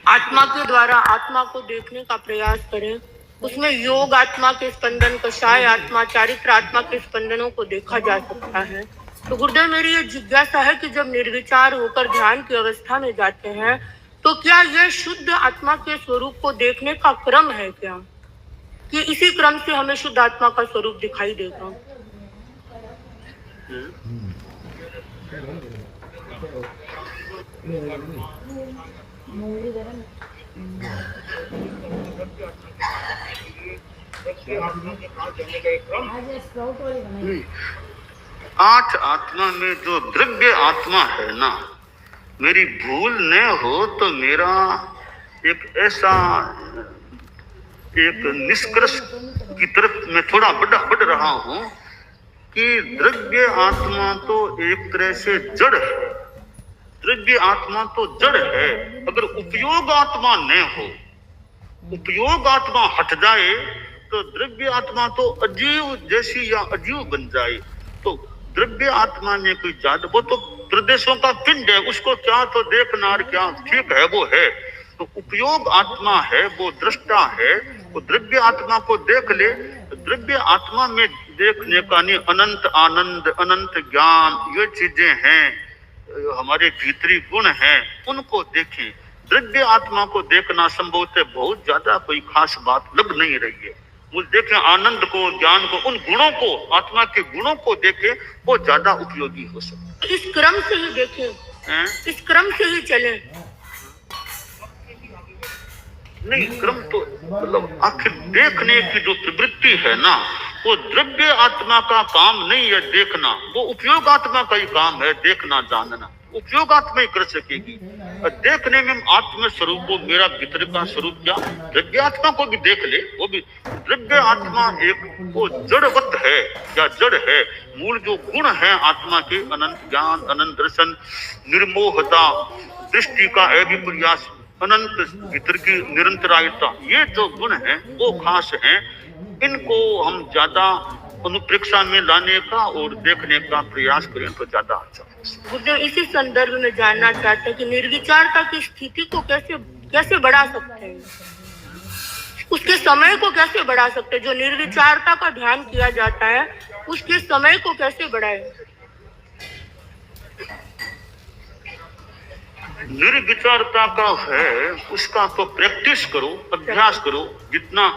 आत्मा के द्वारा आत्मा को देखने का प्रयास करें। उसमें योग आत्मा के स्पंदन, कषाय आत्मा, चारित्र आत्मा के स्पंदनों को देखा जा सकता है। तो गुरुदेव, मेरी ये जिज्ञासा है कि जब निर्विचार होकर ध्यान की अवस्था में जाते हैं तो क्या यह शुद्ध आत्मा के स्वरूप को देखने का क्रम है क्या, कि इसी क्रम से हमें शुद्ध आत्मा का स्वरूप दिखाई देगा? आठ आत्मा में जो द्रव्य आत्मा है ना, मेरी भूल न हो तो मेरा एक ऐसा एक निष्कर्ष की तरफ मैं थोड़ा बढ़ रहा हूं कि द्रव्य आत्मा तो एक तरह से जड़ है। द्रव्य आत्मा तो जड़ है। अगर उपयोग आत्मा न हो, उपयोग आत्मा हट जाए तो द्रव्य आत्मा तो अजीव जैसी या अजीव बन जाए। तो द्रव्य आत्मा में कोई जादू, वो तो प्रदेशों का पिंड है, उसको क्या तो देखना और क्या ठीक है वो है। तो उपयोग आत्मा है, वो दृष्टा है, वो द्रव्य आत्मा को देख ले। द्रव्य आत्मा में देखने का नहीं, अनंत आनंद, अनंत ज्ञान, ये चीजें हैं, हमारे भीतरी गुण हैं, उनको देखें। द्रव्य आत्मा को देखना संभवतः बहुत ज्यादा कोई खास बात लग नहीं रही है। वो देखें आनंद को, ज्ञान को, उन गुणों को, आत्मा के गुणों को देखें, वो ज्यादा उपयोगी हो सकता है। इस क्रम से ही देखें, इस क्रम से ही चले। नहीं, क्रम तो मतलब आखिर देखने की जो प्रवृत्ति है ना, वो द्रव्य आत्मा का काम नहीं है देखना, वो उपयोग आत्मा का ही काम है देखना, जानना। उपयोग आत्मा ही कर सकेगी। देखने में आत्म स्वरूप को, मेरा भीतर का स्वरूप क्या, द्रव्य आत्मा को भी देख ले, वो भी द्रव्य आत्मा एक वो जड़वत है या जड़ है। मूल जो गुण है आत्मा के, अनंत ज्ञान, अनंत दर्शन, निर्मोहता, दृष्टि का अभिप्रयास, अनंत भीतर की निरंतरायता, ये जो गुण है वो खास है। इनको हम ज्यादा अनुप्रेक्षा में लाने का और देखने का प्रयास करें तो ज्यादा अच्छा है। इसी संदर्भ में जानना चाहते हैं कि निर्विचारता की स्थिति को कैसे बढ़ा सकते हैं, उसके समय को कैसे बढ़ा सकते हैं? जो निर्विचारता का ध्यान किया जाता है उसके समय को कैसे बढ़ाएं? निर्विचारता का है, उसका तो प्रैक्टिस करो, अभ्यास करो, जितना